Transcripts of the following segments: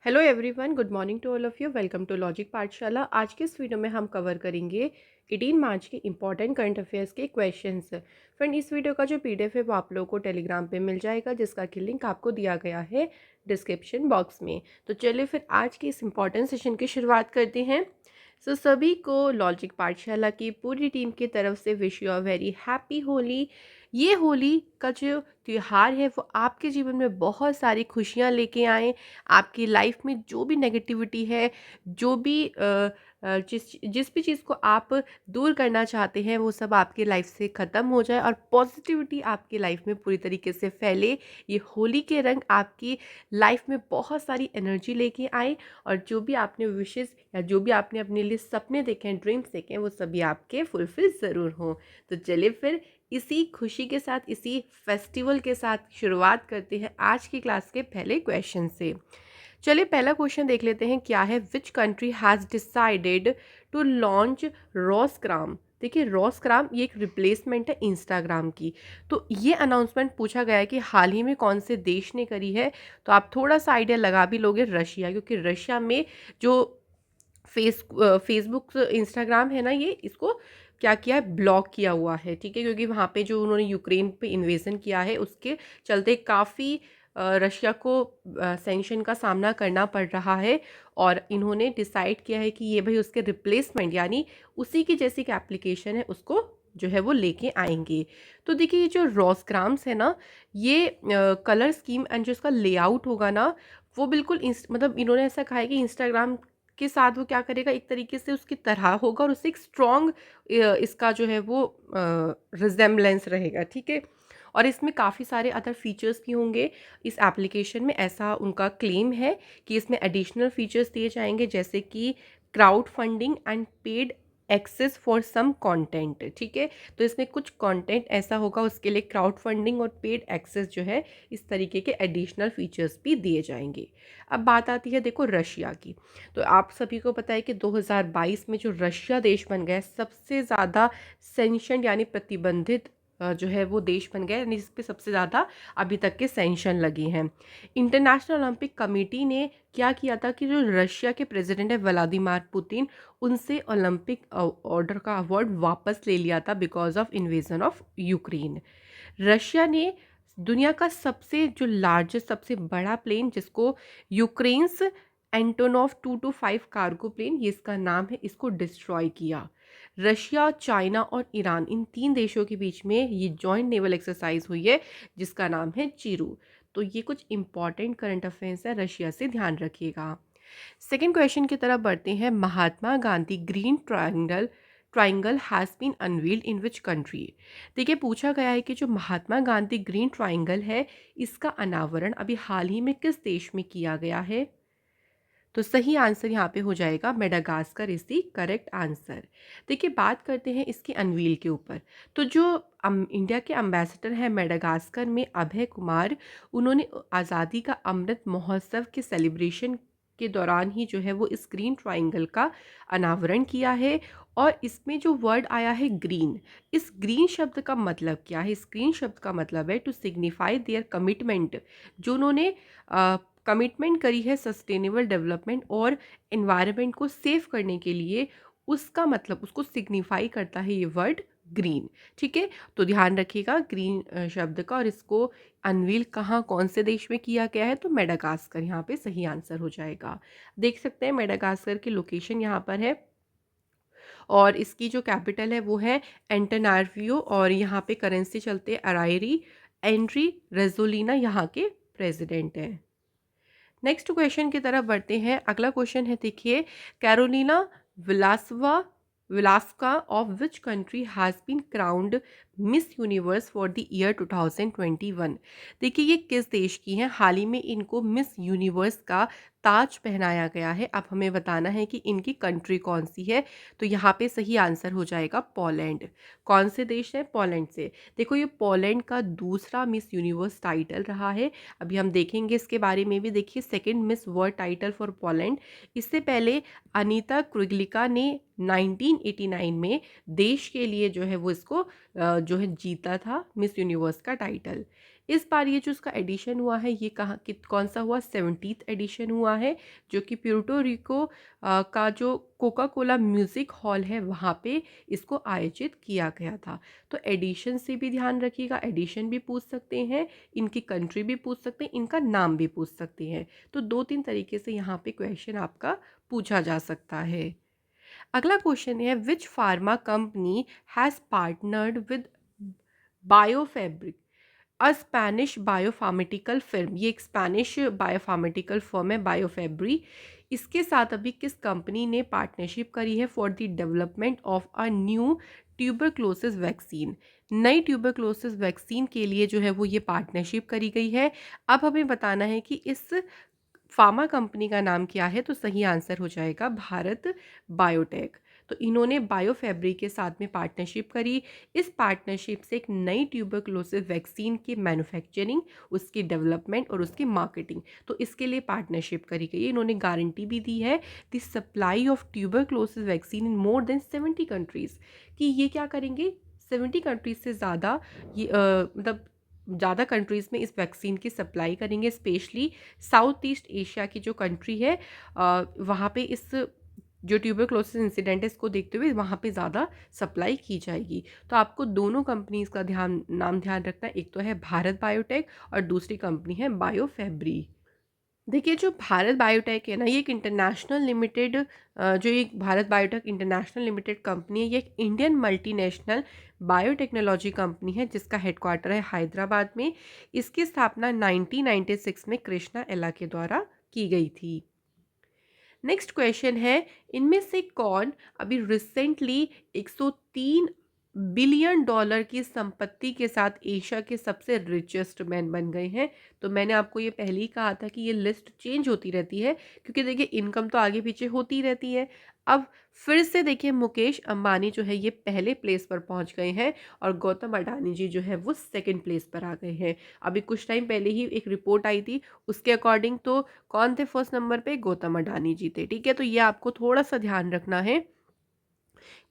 Hello everyone, good morning to all of you. Welcome to Logic Pathshala. आज के इस video में हम कवर करेंगे 18 मार्च के इंपॉर्टेंट करंट अफेयर्स के क्वेश्चंस। फ्रेंड, इस वीडियो का जो पीडीएफ है वो आप लोगों को टेलीग्राम पे मिल जाएगा, जिसका कि लिंक आपको दिया गया है डिस्क्रिप्शन बॉक्स में। तो चलिए फिर आज के इस इंपॉर्टेंट सेशन की शुरुआत करते हैं। सभी को लॉजिक पाठशाला की पूरी टीम की तरफ से wish you a very happy Holi. ये होली का जो त्यौहार है वो आपके जीवन में बहुत सारी खुशियाँ लेके आए। आपकी लाइफ में जो भी नेगेटिविटी है, जो भी जिस जिस भी चीज़ को आप दूर करना चाहते हैं, वो सब आपकी लाइफ से ख़त्म हो जाए और पॉजिटिविटी आपकी लाइफ में पूरी तरीके से फैले। ये होली के रंग आपकी लाइफ में बहुत सारी एनर्जी लेके आए और जो भी आपने विशेज़ या जो भी आपने अपने लिए सपने देखे हैं, ड्रीम्स देखे हैं, वो सभी आपके फुलफिल ज़रूर हों। तो चलिए फिर इसी खुशी के साथ, इसी फेस्टिवल के साथ शुरुआत करते हैं आज की क्लास के पहले क्वेश्चन से। चलिए पहला क्वेश्चन देख लेते हैं क्या है। Which country has decided to launch रॉसक्राम। देखिए, रॉसक्राम ये एक रिप्लेसमेंट है इंस्टाग्राम की। तो ये अनाउंसमेंट पूछा गया है कि हाल ही में कौन से देश ने करी है। तो आप थोड़ा सा आइडिया लगा भी लोगे, रशिया, क्योंकि रशिया में जो फेसबुक इंस्टाग्राम है ना, ये इसको क्या किया है, ब्लॉक किया हुआ है। ठीक है, क्योंकि वहाँ पे जो उन्होंने यूक्रेन पे इन्वेजन किया है उसके चलते काफ़ी रशिया को सैंक्शन का सामना करना पड़ रहा है। और इन्होंने डिसाइड किया है कि ये भाई उसके रिप्लेसमेंट यानी उसी की जैसी एक एप्लीकेशन है उसको जो है वो लेके आएंगे। तो देखिए, ये जो रॉसग्राम्स है ना, ये कलर स्कीम एंड जो इसका लेआउट होगा ना, वो बिल्कुल मतलब इन्होंने ऐसा कहा है कि इंस्टाग्राम के साथ वो क्या करेगा, एक तरीके से उसकी तरह होगा और उससे एक स्ट्रॉन्ग इसका जो है वो रिजेम्बलेंस रहेगा। ठीक है, और इसमें काफ़ी सारे अदर फीचर्स भी होंगे इस एप्लीकेशन में, ऐसा उनका क्लेम है कि इसमें एडिशनल फीचर्स दिए जाएंगे, जैसे कि crowd funding and paid access for some content. ठीक है, तो इसमें कुछ कंटेंट ऐसा होगा, उसके लिए क्राउड फंडिंग और पेड एक्सेस जो है, इस तरीके के एडिशनल फीचर्स भी दिए जाएंगे। अब बात आती है देखो रशिया की। तो आप सभी को पता है कि 2022 में जो रशिया देश बन गया है, सबसे ज़्यादा सैंक्शन यानी प्रतिबंधित जो है वो देश बन गया, यानी जिस पे सबसे ज़्यादा अभी तक के सैंक्शन लगे हैं। इंटरनेशनल ओलंपिक कमेटी ने क्या किया था कि जो रशिया के प्रेसिडेंट है व्लादिमीर पुतिन, उनसे ओलंपिक ऑर्डर का अवार्ड वापस ले लिया था because of invasion of Ukraine. Russia ने दुनिया का सबसे जो लार्जेस्ट, सबसे बड़ा प्लेन, जिसको यूक्रेन्स एंटोनोव 225 कार्गो प्लेन, ये इसका नाम है, इसको डिस्ट्रॉय किया। रशिया, चाइना और ईरान, इन तीन देशों के बीच में ये जॉइंट नेवल एक्सरसाइज हुई है, जिसका नाम है चिरू। तो ये कुछ इंपॉर्टेंट करंट अफेयर्स है, रशिया से ध्यान रखिएगा। सेकेंड क्वेश्चन की तरफ बढ़ते हैं। Mahatma Gandhi green triangle has been unveiled in which country. देखिए, पूछा गया है कि जो महात्मा गांधी ग्रीन ट्राइंगल है, इसका अनावरण अभी हाल ही में किस देश में किया गया है। तो सही आंसर यहाँ पे हो जाएगा Madagascar is the correct answer. देखिए, बात करते हैं इसके अनवील के ऊपर। तो जो इंडिया के एम्बेसडर हैं मेडागास्कर में, अभय कुमार, उन्होंने आज़ादी का अमृत महोत्सव के सेलिब्रेशन के दौरान ही जो है वो इस ग्रीन ट्राइंगल का अनावरण किया है। और इसमें जो वर्ड आया है ग्रीन, इस ग्रीन शब्द का मतलब क्या है। इस ग्रीन शब्द का मतलब है टू सिग्निफाई देयर कमिटमेंट, जो उन्होंने कमिटमेंट करी है सस्टेनेबल डेवलपमेंट और एनवायरनमेंट को सेव करने के लिए, उसका मतलब, उसको सिग्निफाई करता है ये वर्ड ग्रीन। ठीक है, तो ध्यान रखिएगा ग्रीन शब्द का। और इसको अनवील कहाँ, कौन से देश में किया गया है, तो मेडागास्कर यहाँ पे सही आंसर हो जाएगा। देख सकते हैं मेडागास्कर की लोकेशन यहाँ पर है और इसकी जो कैपिटल है वो है एंटनार्वियो, और यहाँ पे करेंसी चलते अरायरी। एंड्री रेजोलिना यहाँ के प्रेसिडेंट हैं। नेक्स्ट क्वेश्चन की तरफ बढ़ते हैं। अगला क्वेश्चन है, देखिए, Karolina Bielawska of which country has been crowned Miss Universe for the year 2021। देखिए, ये किस देश की हैं। हाल ही में इनको मिस यूनिवर्स का ताज पहनाया गया है। अब हमें बताना है कि इनकी कंट्री कौन सी है। तो यहाँ पे सही आंसर हो जाएगा पोलैंड। कौन से देश है, पोलैंड से। देखो, ये पोलैंड का दूसरा मिस यूनिवर्स टाइटल रहा है। अभी हम देखेंगे इसके बारे में भी। देखिए, second miss world title for Poland. इससे पहले अनीता क्रिगलिका ने 1989 में देश के लिए जो है वो इसको जो है जीता था मिस यूनिवर्स का टाइटल। इस बार ये जो इसका एडिशन हुआ है ये कहाँ कौन सा हुआ, 70th एडिशन हुआ है, जो कि प्यूर्टो रिको का जो कोका कोला म्यूज़िक हॉल है वहाँ पे इसको आयोजित किया गया था। तो एडिशन से भी ध्यान रखिएगा, एडिशन भी पूछ सकते हैं, इनकी कंट्री भी पूछ सकते हैं, इनका नाम भी पूछ सकते हैं। तो 2-3 तरीके से यहाँ पे क्वेश्चन आपका पूछा जा सकता है। अगला क्वेश्चन है, which pharma company has partnered with Biofabri a Spanish biopharmaceutical firm. ये एक स्पेनिश बायोफार्माटिकल फर्म है बायोफैब्री। इसके साथ अभी किस कंपनी ने पार्टनरशिप करी है for the development of a new tuberculosis vaccine. नई ट्यूबरक्लोसिस वैक्सीन के लिए जो है वो ये पार्टनरशिप करी गई है। अब हमें बताना है कि इस फार्मा कंपनी का नाम क्या है, तो सही आंसर हो जाएगा भारत बायोटेक। तो इन्होंने बायोफैब्रिक के साथ में पार्टनरशिप करी। इस पार्टनरशिप से एक नई ट्यूबरक्लोसिस वैक्सीन की मैन्युफैक्चरिंग, उसकी डेवलपमेंट और उसकी मार्केटिंग, तो इसके लिए पार्टनरशिप करी गई है। इन्होंने गारंटी भी दी है the supply of tuberculosis vaccine in more than 70 countries, कि ये क्या करेंगे 70 कंट्रीज से ज़्यादा, ये मतलब ज़्यादा कंट्रीज़ में इस वैक्सीन की सप्लाई करेंगे। स्पेशली साउथ ईस्ट एशिया की जो कंट्री है वहाँ पे इस जो ट्यूबरक्लोसिस इंसिडेंट है इसको देखते हुए वहाँ पे ज़्यादा सप्लाई की जाएगी। तो आपको दोनों कंपनीज़ का नाम ध्यान रखना है, एक तो है भारत बायोटेक और दूसरी कंपनी है बायोफैब्री। देखिए जो भारत बायोटेक है ना, ये एक इंटरनेशनल लिमिटेड, जो एक Bharat biotech international limited company है, ये एक इंडियन मल्टीनेशनल बायोटेक्नोलॉजी कंपनी है जिसका हेडक्वार्टर है हैदराबाद में। इसकी स्थापना 1996 में कृष्णा एला के द्वारा की गई थी। नेक्स्ट क्वेश्चन है, इनमें से कौन अभी रिसेंटली 103 बिलियन डॉलर की संपत्ति के साथ एशिया के सबसे रिचेस्ट मैन बन गए हैं। तो मैंने आपको ये पहले ही कहा था कि ये लिस्ट चेंज होती रहती है, क्योंकि देखिए इनकम तो आगे पीछे होती रहती है। अब फिर से देखिए मुकेश अंबानी जो है ये पहले प्लेस पर पहुंच गए हैं और गौतम अडानी जी जो है वो सेकंड प्लेस पर आ गए हैं। अभी कुछ टाइम पहले ही एक रिपोर्ट आई थी, उसके अकॉर्डिंग तो कौन थे फर्स्ट नंबर पे, गौतम अडानी जी थे। ठीक है, तो ये आपको थोड़ा सा ध्यान रखना है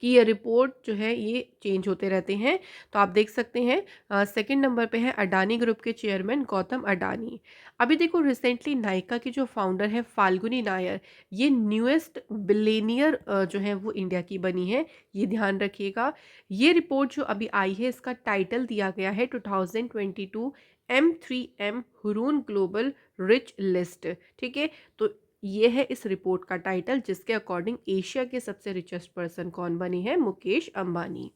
कि ये रिपोर्ट जो है ये चेंज होते रहते हैं। तो आप देख सकते हैं सेकंड नंबर पे है अडानी ग्रुप के चेयरमैन गौतम अडानी। अभी देखो रिसेंटली नायका की जो फाउंडर है फाल्गुनी नायर, ये न्यूएस्ट बिलेनियर जो है वो इंडिया की बनी है, ये ध्यान रखिएगा। ये रिपोर्ट जो अभी आई है इसका टाइटल दिया गया है 2022 M3M Hurun global rich list. ठीक है, तो ये है इस रिपोर्ट का टाइटल, जिसके अकॉर्डिंग एशिया के सबसे रिचेस्ट पर्सन कौन बने हैं, मुकेश अंबानी।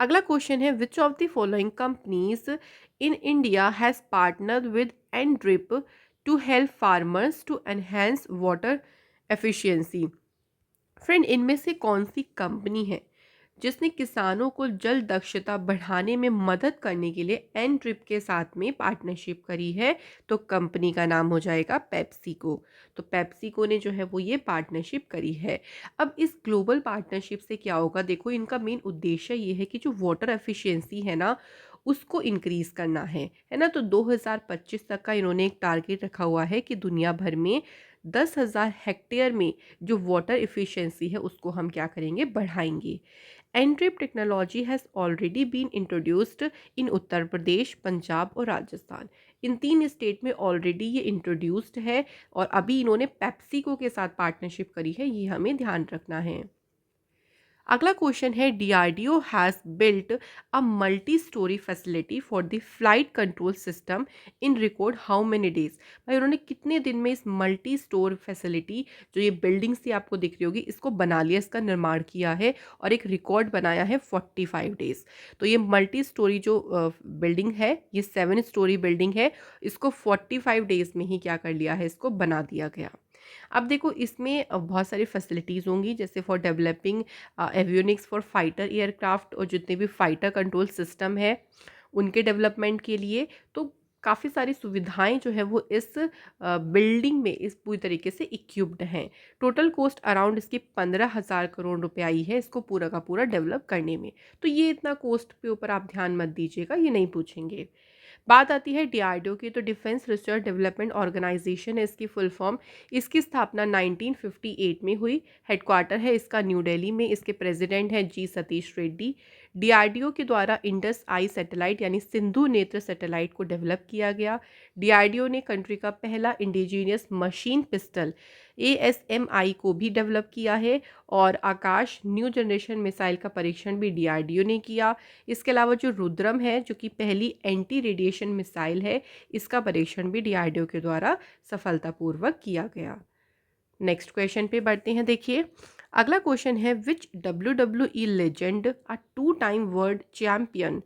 अगला क्वेश्चन है, which of the following companies in India has partner with NDrip to help farmers to enhance water efficiency. Friend, इनमें से कौन सी कंपनी है जिसने किसानों को जल दक्षता बढ़ाने में मदद करने के लिए एन ट्रिप के साथ में पार्टनरशिप करी है? तो कंपनी का नाम हो जाएगा पेप्सिको। तो पेप्सिको ने जो है वो ये पार्टनरशिप करी है। अब इस ग्लोबल पार्टनरशिप से क्या होगा, देखो इनका मेन उद्देश्य ये है कि जो वाटर एफिशिएंसी है ना उसको इंक्रीज करना है ना। तो 2025 तक का इन्होंने एक टारगेट रखा हुआ है कि दुनिया भर में 10,000 हेक्टेयर में जो वाटर इफ़िशियंसी है उसको हम क्या करेंगे, बढ़ाएंगे। NDrip technology has already been introduced in Uttar Pradesh, Punjab और राजस्थान। इन 3 स्टेट में ऑलरेडी ये इंट्रोड्यूस्ड है और अभी इन्होंने पेप्सिको के साथ पार्टनरशिप करी है, ये हमें ध्यान रखना है। अगला क्वेश्चन है, DRDO has built a multi storey facility for the flight control system in record how many days. भाई उन्होंने कितने दिन में इस मल्टी स्टोर फैसिलिटी, जो ये बिल्डिंग्स थी आपको दिख रही होगी, इसको बना लिया, इसका निर्माण किया है और एक रिकॉर्ड बनाया है 45 डेज। तो ये मल्टी स्टोरी जो बिल्डिंग है ये 7 स्टोरी बिल्डिंग है, इसको 45 डेज में ही क्या कर लिया है, इसको बना दिया गया। अब देखो इसमें बहुत सारी फैसिलिटीज़ होंगी, जैसे for developing avionics for fighter aircraft, और जितने भी फाइटर कंट्रोल सिस्टम है उनके डेवलपमेंट के लिए। तो काफ़ी सारी सुविधाएं जो है वो इस बिल्डिंग में इस पूरी तरीके से इक्विप्ड हैं। टोटल कॉस्ट अराउंड इसकी 15,000 करोड़ रुपए आई है इसको पूरा का पूरा डेवलप करने में। तो ये इतना कॉस्ट पे ऊपर आप ध्यान मत दीजिएगा, ये नहीं पूछेंगे। बात आती है डीआरडीओ की, तो डिफेंस रिसर्च डेवलपमेंट ऑर्गेनाइजेशन है इसकी फुल फॉर्म। इसकी स्थापना 1958 में हुई। हेडक्वार्टर है इसका न्यू दिल्ली में। इसके प्रेसिडेंट हैं जी सतीश रेड्डी। डीआरडीओ के द्वारा इंडस आई सैटेलाइट यानी सिंधु नेत्र सैटेलाइट को डेवलप किया गया। डीआरडीओ ने कंट्री का पहला इंडिजीनियस मशीन पिस्टल ASMI को भी डेवलप किया है और आकाश न्यू जनरेशन मिसाइल का परीक्षण भी डीआरडीओ ने किया। इसके अलावा जो रुद्रम है जो कि पहली एंटी रेडिएशन मिसाइल है, इसका परीक्षण भी डीआरडीओ के द्वारा सफलतापूर्वक किया गया। नेक्स्ट क्वेश्चन पे बढ़ते हैं। देखिए अगला क्वेश्चन है, विच WWE legend a 2 time world champion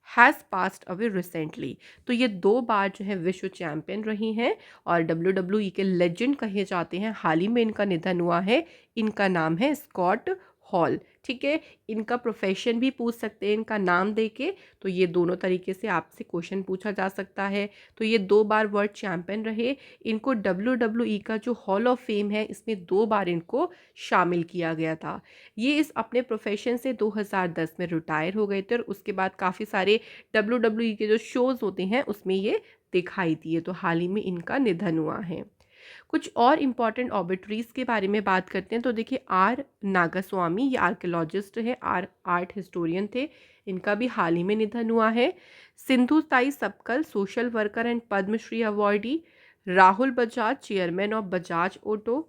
has passed away recently. तो ये 2 बार जो है विश्व चैंपियन रही हैं और WWE के लेजेंड कहे जाते हैं। हाल ही में इनका निधन हुआ है। इनका नाम है स्कॉट हॉल। ठीक है, इनका प्रोफेशन भी पूछ सकते हैं इनका नाम देके, तो ये दोनों तरीके से आपसे क्वेश्चन पूछा जा सकता है। तो ये 2 बार वर्ल्ड चैंपियन रहे। इनको WWE का जो हॉल ऑफ फेम है इसमें 2 बार इनको शामिल किया गया था। ये इस अपने प्रोफेशन से 2010 में रिटायर हो गए थे और उसके बाद काफ़ी सारे WWE के जो शोज़ होते हैं उसमें ये दिखाई दिए। तो हाल ही में इनका निधन हुआ है। कुछ और इम्पॉर्टेंट ऑबिटरीज के बारे में बात करते हैं। तो देखिए आर नागास्वामी, ये आर्कियोलॉजिस्ट है, आर्ट हिस्टोरियन थे। इनका भी हाल ही में निधन हुआ है। Sindhu Tai Sapkal, social worker and Padmashri awardee. Rahul Bajaj, chairman of Bajaj auto.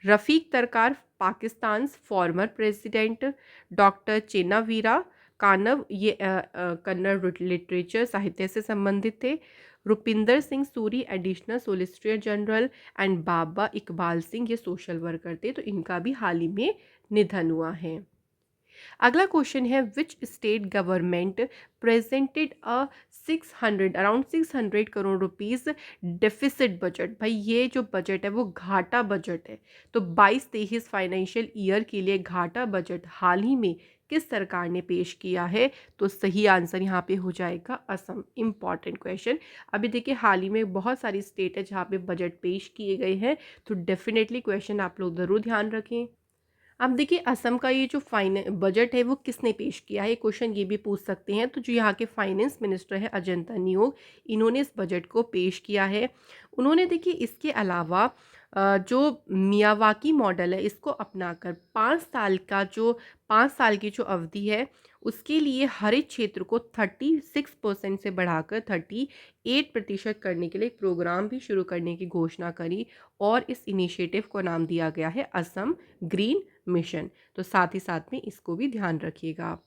Rafiq Tarar, Pakistan former president. Doctor Chennaveera Kanavi, ये कन्नड़ लिटरेचर साहित्य से संबंधित थे। Rupinder Singh Suri, additional solicitor general. And Baba Iqbal Singh, ये सोशल वर्कर थे। तो इनका भी हाल ही में निधन हुआ है। अगला क्वेश्चन है, which state government presented a 600 around 600 crore rupees deficit budget. भाई ये जो बजट है वो घाटा बजट है। तो 22-23 फाइनेंशियल ईयर के लिए घाटा बजट हाल ही में किस सरकार ने पेश किया है? तो सही आंसर यहाँ पे हो जाएगा असम। Important question. अभी देखिए हाल ही में बहुत सारी स्टेट है जहाँ पे बजट पेश किए गए हैं, तो डेफिनेटली क्वेश्चन आप लोग ज़रूर ध्यान रखें। अब देखिए असम का ये जो बजट है वो किसने पेश किया है, क्वेश्चन ये भी पूछ सकते हैं। तो जो यहाँ के फाइनेंस मिनिस्टर है अजंता नियोग, इन्होंने इस बजट को पेश किया है। उन्होंने देखिए इसके अलावा जो मियावाकी मॉडल है इसको अपनाकर 5 साल की जो अवधि है उसके लिए हरित क्षेत्र को 36% से बढ़ाकर 38% करने के लिए एक प्रोग्राम भी शुरू करने की घोषणा करी और इस इनिशिएटिव को नाम दिया गया है असम ग्रीन मिशन। तो साथ ही साथ में इसको भी ध्यान रखिएगा।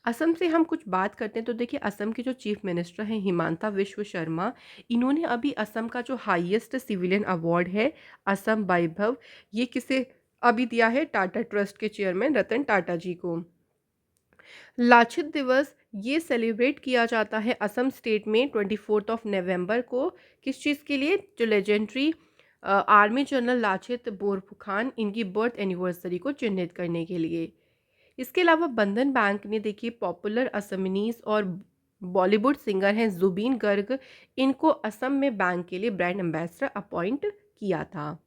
असम से हम कुछ बात करते हैं। तो देखिए असम के जो चीफ मिनिस्टर हैं हिमांता विश्व शर्मा, इन्होंने अभी असम का जो हाईएस्ट सिविलियन अवार्ड है असम वैभव, ये किसे अभी दिया है? टाटा ट्रस्ट के चेयरमैन रतन टाटा जी को। लाचित दिवस ये सेलिब्रेट किया जाता है असम स्टेट में 24 नवंबर को। किस चीज़ के लिए? जो लेजेंडरी आर्मी जनरल लाचित बोरफुखान, इनकी बर्थ एनिवर्सरी को चिन्हित करने के लिए। इसके अलावा बंधन बैंक ने देखिए पॉपुलर असमीनीज और बॉलीवुड सिंगर हैं जुबीन गर्ग, इनको असम में बैंक के लिए ब्रांड एम्बेसडर अपॉइंट किया था।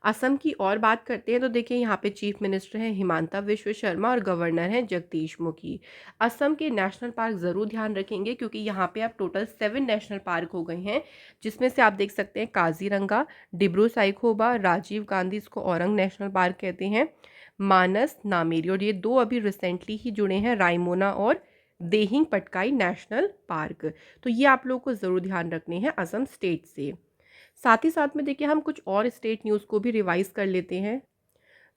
असम की और बात करते हैं। तो देखिए यहाँ पे चीफ मिनिस्टर हैं हिमांता विश्व शर्मा और गवर्नर हैं जगदीश मुखी। असम के नेशनल पार्क ज़रूर ध्यान रखेंगे क्योंकि यहाँ पे आप टोटल 7 नेशनल पार्क हो गए हैं, जिसमें से आप देख सकते हैं काजीरंगा, डिब्रू साइखोवा, राजीव गांधी, इसको औरंग नेशनल पार्क कहते हैं, मानस, नामेरी, और ये 2 अभी रिसेंटली ही जुड़े हैं रायमोना और देहिंग पटकाई नेशनल पार्क। तो ये आप लोगों को ज़रूर ध्यान रखने हैं असम स्टेट से। साथ ही साथ में देखिए हम कुछ और स्टेट न्यूज़ को भी रिवाइज कर लेते हैं।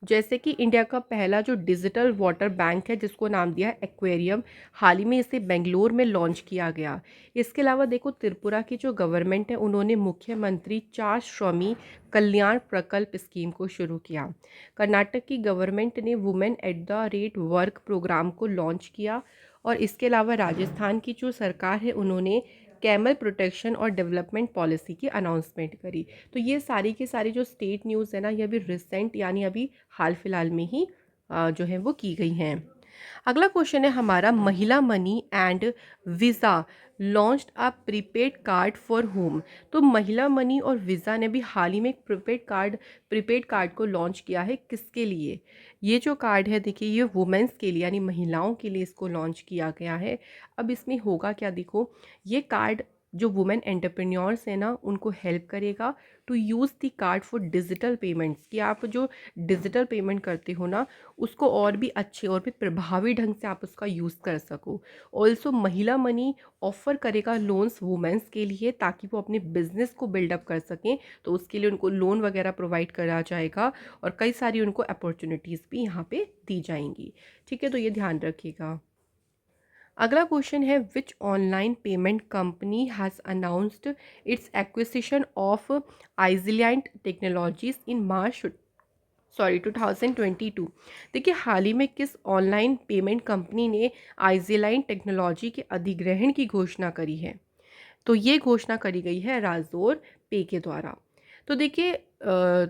जैसे कि इंडिया का पहला जो डिजिटल वाटर बैंक है जिसको नाम दिया है एक्वेरियम, हाल ही में इसे बेंगलोर में लॉन्च किया गया। इसके अलावा देखो त्रिपुरा की जो गवर्नमेंट है उन्होंने मुख्यमंत्री 4 श्रमी कल्याण प्रकल्प स्कीम को शुरू किया। कर्नाटक की गवर्नमेंट ने women at the rate work programme को लॉन्च किया। और इसके अलावा राजस्थान की जो सरकार है उन्होंने कैमल प्रोटेक्शन और डेवलपमेंट पॉलिसी की अनाउंसमेंट करी। तो ये सारी की सारी जो स्टेट न्यूज़ है ना, ये अभी रिसेंट यानी अभी हाल फिलहाल में ही जो है वो की गई हैं। अगला क्वेश्चन है हमारा, महिला money and visa launched a prepaid card for home. तो महिला मनी और वीज़ा ने भी हाल ही में एक प्रीपेड कार्ड को लॉन्च किया है। किसके लिए? ये जो कार्ड है देखिए ये वुमेंस के लिए यानी महिलाओं के लिए इसको लॉन्च किया गया है। अब इसमें होगा क्या, देखो ये कार्ड जो वुमेन एंटरप्रेन्योर्स हैं ना उनको हेल्प करेगा to use the card for digital payments, कि आप जो डिजिटल पेमेंट करते हो ना उसको और भी अच्छे और भी प्रभावी ढंग से आप उसका यूज़ कर सको। ऑल्सो महिला मनी ऑफर करेगा लोन्स वुमेंस के लिए ताकि वो अपने बिजनेस को बिल्डअप कर सकें, तो उसके लिए उनको लोन वगैरह प्रोवाइड करा जाएगा और कई सारी उनको अपॉर्चुनिटीज़ भी यहाँ पे दी जाएंगी। ठीक है, तो ये ध्यान रखिएगा। अगला क्वेश्चन है, which online payment company has announced its acquisition of IZealiant technologies in March 2022। देखिए हाल ही में किस ऑनलाइन पेमेंट कंपनी ने आइजिलाइन टेक्नोलॉजी के अधिग्रहण की घोषणा करी है? तो ये घोषणा करी गई है राजोर पे के द्वारा। तो देखिए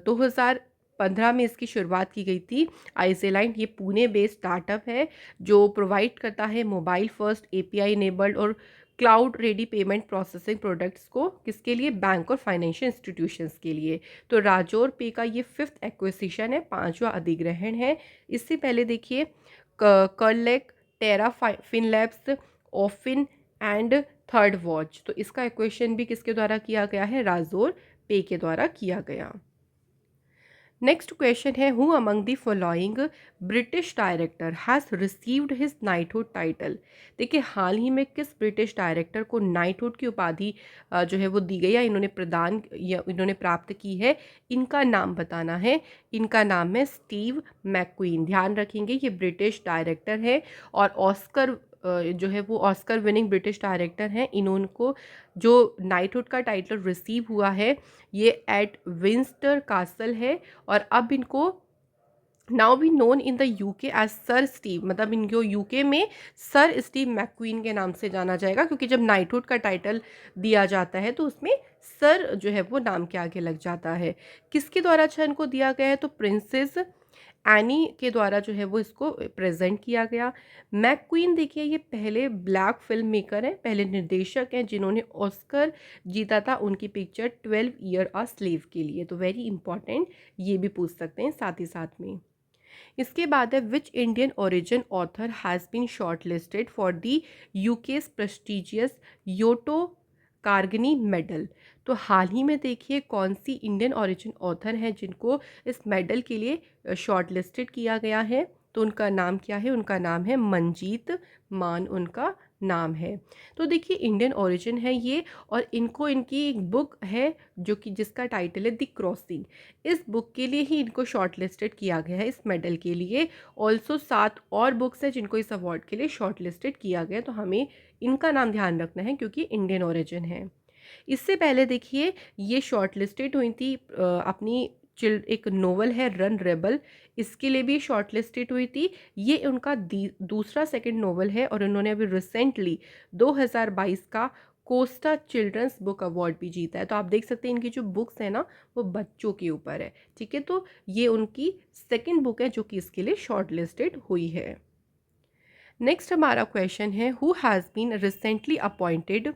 2015 में इसकी शुरुआत की गई थी। आइजेलाइन ये पुणे बेस्ड स्टार्टअप है जो प्रोवाइड करता है मोबाइल फर्स्ट एपीआई इनेबल्ड और cloud ready payment processing products को, किसके लिए? बैंक और फाइनेंशियल इंस्टीट्यूशंस के लिए। तो राजौर पे का ये 5th एक्विजिशन है, 5वां अधिग्रहण है। इससे पहले देखिए कर्लेक, टेरा फिनलैब्स, ओफिन एंड थर्ड वॉच, तो इसका इक्वेशन भी किसके द्वारा किया गया है? राजोर पे के द्वारा किया गया। नेक्स्ट क्वेश्चन है, who among the following British director has received his knighthood title? देखिए हाल ही में किस ब्रिटिश डायरेक्टर को नाइटहुड की उपाधि जो है वो दी गई या इन्होंने प्रदान या इन्होंने प्राप्त की है, इनका नाम बताना है। इनका नाम है स्टीव मैक्वीन। ध्यान रखेंगे ये ब्रिटिश डायरेक्टर है और ऑस्कर जो है वो ऑस्कर विनिंग ब्रिटिश डायरेक्टर हैं। इन्होंने जो नाइटहुड का टाइटल रिसीव हुआ है ये एट विंस्टर कासल है और अब इनको now be known in the UK as sir Steve, मतलब इनको यूके में सर स्टीव मैक्वीन के नाम से जाना जाएगा, क्योंकि जब नाइटहुड का टाइटल दिया जाता है तो उसमें सर जो है वो नाम के आगे लग जाता है। किसके द्वारा अच्छा इनको दिया गया है? तो प्रिंसेस एनी के द्वारा जो है वो इसको प्रेजेंट किया गया। मैक्वीन देखिए ये पहले ब्लैक फिल्म मेकर हैं, पहले निर्देशक हैं जिन्होंने ऑस्कर जीता था उनकी पिक्चर 12 ईयर अ स्लेव के लिए। तो वेरी इंपॉर्टेंट, ये भी पूछ सकते हैं साथ ही साथ में। इसके बाद है, which Indian origin author has been short listed for the UK's prestigious Yoto Carnegie medal? तो हाल ही में देखिए कौन सी इंडियन ओरिजिन ऑथर हैं जिनको इस मेडल के लिए शॉर्ट लिस्टेड किया गया है? तो उनका नाम क्या है? उनका नाम है मंजीत मान, उनका नाम है। तो देखिए इंडियन ओरिजिन है ये और इनको इनकी एक बुक है जो कि जिसका टाइटल है द क्रॉसिंग। इस बुक के लिए ही इनको शॉर्ट लिस्टेड किया गया है इस मेडल के लिए। ऑल्सो 7 और बुक्स हैं जिनको इस अवार्ड के लिए शॉर्ट लिस्टेड किया गया, तो हमें इनका नाम ध्यान रखना है क्योंकि इंडियन ओरिजिन है। इससे पहले देखिए ये शॉर्ट लिस्टेड हुई थी अपनी एक नोवेल है रन रेबल, इसके लिए भी शॉर्ट लिस्टेड हुई थी। ये उनका दूसरा सेकंड नोवेल है और उन्होंने अभी रिसेंटली 2022 का कोस्टा चिल्ड्रंस बुक अवार्ड भी जीता है। तो आप देख सकते हैं इनकी जो बुक्स है ना वो बच्चों के ऊपर है। ठीक है, तो ये उनकी सेकंड बुक है जो कि इसके लिए शॉर्ट लिस्टेड हुई है। नेक्स्ट हमारा क्वेश्चन है, who has been recently appointed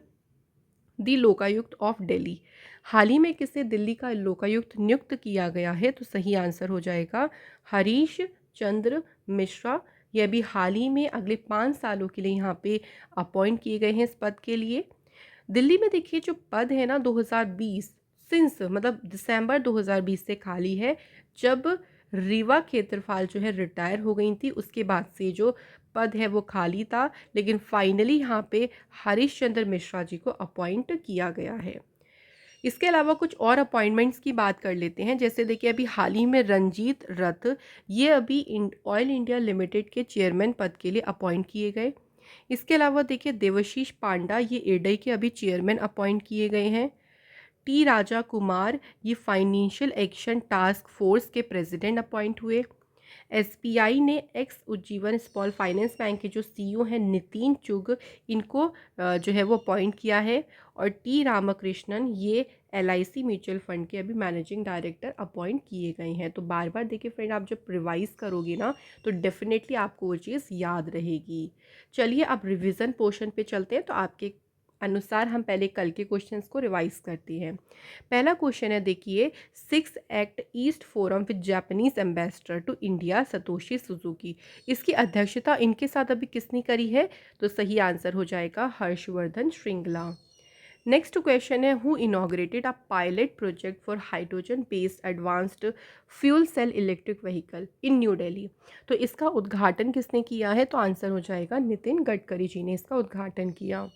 the Lokayukta of Delhi? हाल ही में किसे दिल्ली का लोकायुक्त नियुक्त किया गया है? तो सही आंसर हो जाएगा हरीश चंद्र मिश्रा। ये भी हाल ही में अगले 5 सालों के लिए यहाँ पे अपॉइंट किए गए हैं इस पद के लिए। दिल्ली में देखिए जो पद है ना 2020 सिंस मतलब दिसंबर 2020 से खाली है। जब रीवा खेत्रपाल जो है रिटायर हो गई थी उसके बाद से जो पद है वो खाली था, लेकिन फाइनली यहाँ पे हरीश चंद्र मिश्रा जी को अपॉइंट किया गया है। इसके अलावा कुछ और अपॉइंटमेंट्स की बात कर लेते हैं। जैसे देखिए अभी हाल ही में रंजीत रथ ये अभी ऑयल इंडिया लिमिटेड के चेयरमैन पद के लिए अपॉइंट किए गए। इसके अलावा देखिए देवशीष पांडा ये एडई के अभी चेयरमैन अपॉइंट किए गए हैं। टी राजा कुमार ये फाइनेंशियल एक्शन टास्क फोर्स के प्रेसिडेंट अपॉइंट हुए। एसबीआई ने x Ujjivan small finance bank के जो सीईओ हैं नितिन चुग इनको जो है वो अपॉइंट किया है। और टी रामकृष्णन ये एलआईसी म्यूचुअल फंड के अभी मैनेजिंग डायरेक्टर अपॉइंट किए गए हैं। तो बार बार देखिए फ्रेंड आप जब रिवाइज करोगे ना तो डेफिनेटली आपको वो चीज़ याद रहेगी। चलिए अब रिवीजन पोर्शन पे चलते हैं, तो आपके अनुसार हम पहले कल के क्वेश्चंस को रिवाइज करते हैं। पहला क्वेश्चन है देखिए, 6 act east forum with Japanese ambassador to India Satoshi Suzuki, इसकी अध्यक्षता इनके साथ अभी किसने करी है? तो सही आंसर हो जाएगा हर्षवर्धन श्रृंगला। नेक्स्ट क्वेश्चन है, who inaugurated a pilot project for hydrogen based advanced fuel cell electric vehicle in New Delhi. तो इसका उद्घाटन किसने किया है? तो आंसर हो जाएगा नितिन गडकरी जी ने इसका उद्घाटन किया।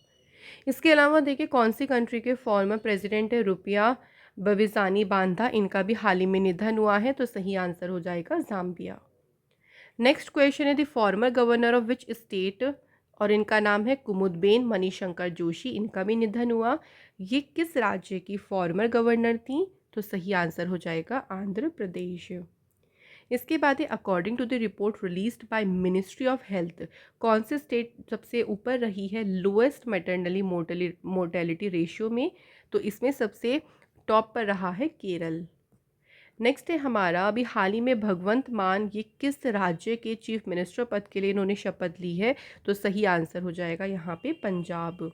इसके अलावा देखिए, कौन सी कंट्री के फॉर्मर प्रेसिडेंट है रुपिया बविसानी बांदा, इनका भी हाल ही में निधन हुआ है। तो सही आंसर हो जाएगा जाम्बिया। नेक्स्ट क्वेश्चन है, the former governor of which state, और इनका नाम है कुमुदबेन मणिशंकर जोशी, इनका भी निधन हुआ। ये किस राज्य की फॉर्मर गवर्नर थी? तो सही आंसर हो जाएगा आंध्र प्रदेश। इसके बाद है, according to the report released by ministry of health, कौन से स्टेट सबसे ऊपर रही है लोएस्ट मैटरनली मोर्टेलिटी रेशियो में? तो इसमें सबसे टॉप पर रहा है केरल। नेक्स्ट है हमारा, अभी हाल ही में भगवंत मान, ये किस राज्य के चीफ मिनिस्टर पद के लिए इन्होंने शपथ ली है? तो सही आंसर हो जाएगा यहाँ पे पंजाब।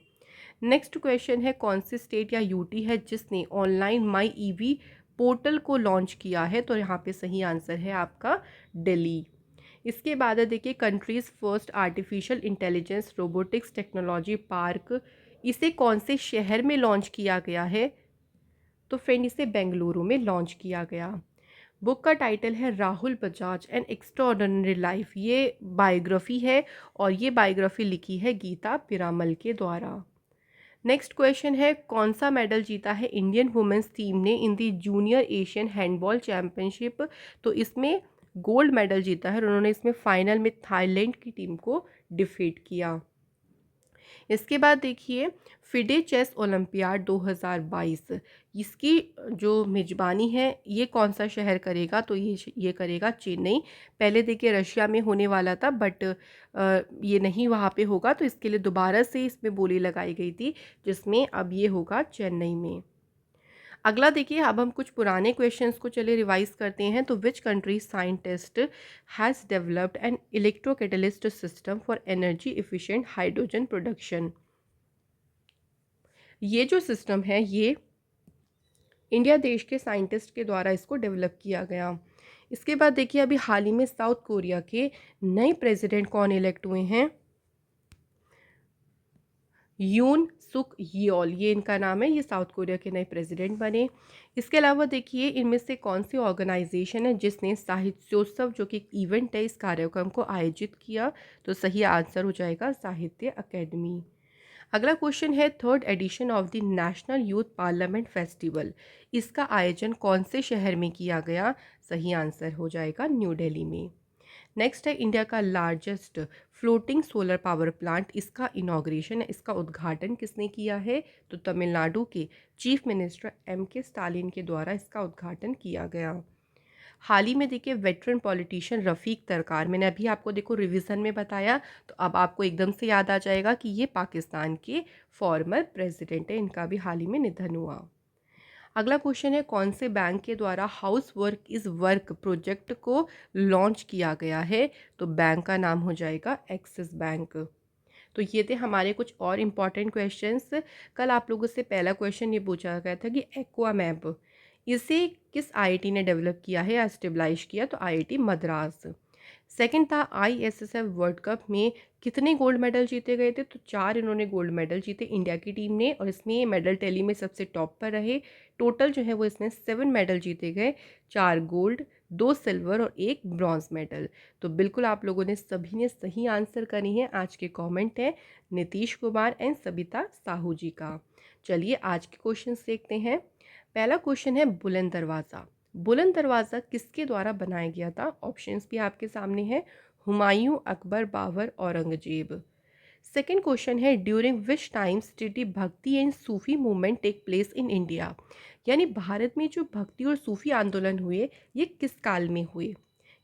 नेक्स्ट क्वेश्चन है, कौन सी स्टेट या यूटी है जिसने ऑनलाइन माई ईवी पोर्टल को लॉन्च किया है? तो यहाँ पे सही आंसर है आपका दिल्ली। इसके बाद है देखिए, countries first artificial intelligence robotics technology park, इसे कौन से शहर में लॉन्च किया गया है? तो फ्रेंड इसे बेंगलुरु में लॉन्च किया गया। बुक का टाइटल है Rahul Bajaj N extraordinary life, ये बायोग्राफी है और ये बायोग्राफी लिखी है गीता पिरामल के द्वारा। नेक्स्ट क्वेश्चन है, कौन सा मेडल जीता है इंडियन वुमेन्स टीम ने इन दी जूनियर एशियन हैंडबॉल चैंपियनशिप? तो इसमें गोल्ड मेडल जीता है और उन्होंने इसमें फाइनल में थाईलैंड की टीम को डिफीट किया। इसके बाद देखिए, फिडे चेस ओलंपियाड 2022, इसकी जो मेज़बानी है ये कौन सा शहर करेगा? तो ये करेगा चेन्नई। पहले देखिए रशिया में होने वाला था, बट ये नहीं वहाँ पे होगा, तो इसके लिए दोबारा से इसमें बोली लगाई गई थी, जिसमें अब ये होगा चेन्नई में। अगला देखिए, अब हम कुछ पुराने क्वेश्चंस को चले रिवाइज करते हैं। तो which country scientist has developed an electrocatalyst system for energy efficient hydrogen production? ये जो सिस्टम है ये इंडिया देश के साइंटिस्ट के द्वारा इसको डेवलप किया गया। इसके बाद देखिए, अभी हाल ही में साउथ कोरिया के नए प्रेसिडेंट कौन इलेक्ट हुए हैं? यून सुक यियोल, ये इनका नाम है, ये साउथ कोरिया के नए प्रेसिडेंट बने। इसके अलावा देखिए, इनमें से कौन सी ऑर्गेनाइजेशन है जिसने साहित्योत्सव, जो कि एक इवेंट है, इस कार्यक्रम को आयोजित किया? तो सही आंसर हो जाएगा साहित्य अकेडमी। अगला क्वेश्चन है, third edition of the national youth parliament festival, इसका आयोजन कौन से शहर में किया गया? सही आंसर हो जाएगा न्यू दिल्ली में। नेक्स्ट है, इंडिया का largest floating solar power plant, इसका इनॉग्रेशन है, इसका उद्घाटन किसने किया है? तो तमिलनाडु के चीफ मिनिस्टर के स्टालिन के द्वारा इसका उद्घाटन किया गया। हाल ही में देखिए, वेटरन पॉलिटिशियन रफ़ीक तरकार, मैंने अभी आपको देखो रिवीजन में बताया, तो अब आपको एकदम से याद आ जाएगा कि ये पाकिस्तान के फॉर्मर प्रेसिडेंट है, इनका भी हाल ही में निधन हुआ। अगला क्वेश्चन है, कौन से बैंक के द्वारा house work is work project को लॉन्च किया गया है? तो बैंक का नाम हो जाएगा एक्सिस बैंक। तो ये थे हमारे कुछ और इम्पॉर्टेंट क्वेश्चंस। कल आप लोगों से पहला क्वेश्चन ये पूछा गया था कि एक्वामैप, इसे किस आईआईटी ने डेवलप किया है या स्टेबलाइज किया? तो आईआईटी मद्रास। सेकंड था, आईएसएसएफ वर्ल्ड कप में कितने गोल्ड मेडल जीते गए थे? तो 4 इन्होंने गोल्ड मेडल जीते इंडिया की टीम ने, और इसमें मेडल टैली में सबसे टॉप पर रहे। टोटल जो है वो इसमें 7 मेडल जीते गए, 4 गोल्ड, 2 सिल्वर और 1 ब्रॉन्ज मेडल। तो बिल्कुल आप लोगों ने सभी ने सही आंसर करी है। आज के कमेंट है नीतीश कुमार एंड सबिता साहू जी का। चलिए आज के क्वेश्चन देखते हैं। पहला क्वेश्चन है, बुलंद दरवाज़ा, बुलंद दरवाज़ा किसके द्वारा बनाया गया था? ऑप्शंस भी आपके सामने हैं, हुमायूं, अकबर, बाबर, औरंगजेब। सेकेंड क्वेश्चन है, during which times did the Bhakti and Sufi movement take place in India? यानी भारत में जो भक्ति और सूफी आंदोलन हुए ये किस काल में हुए?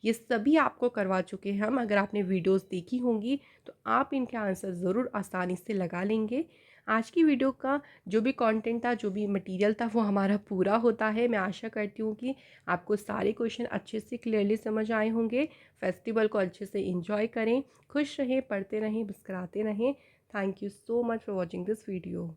ये सभी आपको करवा चुके हैं हम। अगर आपने वीडियोस देखी होंगी तो आप इनके आंसर ज़रूर आसानी से लगा लेंगे। आज की वीडियो का जो भी कंटेंट था, जो भी मटेरियल था, वो हमारा पूरा होता है। मैं आशा करती हूँ कि आपको सारे क्वेश्चन अच्छे से क्लियरली समझ आए होंगे। फेस्टिवल को अच्छे से एंजॉय करें, खुश रहें, पढ़ते रहें, मुस्कुराते रहें। Thank you so much for watching this video.